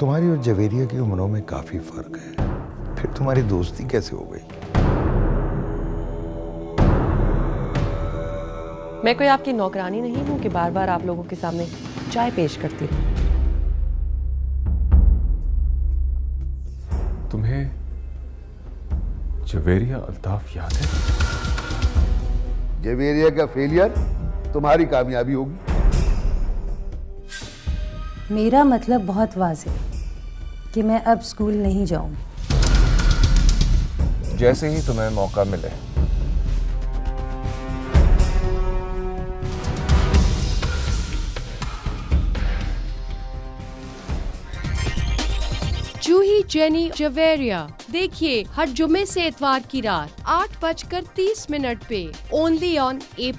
तुम्हारी और जवेरिया की उम्रों में काफी फर्क है, फिर तुम्हारी दोस्ती कैसे हो गई? मैं कोई आपकी नौकरानी नहीं हूं कि बार बार आप लोगों के सामने चाय पेश करती हूँ। तुम्हें जवेरिया अल्ताफ याद है? जवेरिया का फेलियर तुम्हारी कामयाबी होगी। मेरा मतलब बहुत वाज़ेह कि मैं अब स्कूल नहीं जाऊंगी। जैसे ही तुम्हें मौका मिले। जूही जेनी जवेरिया देखिए हर जुमे से इतवार की रात 8:30 पे ओनली ऑन A+।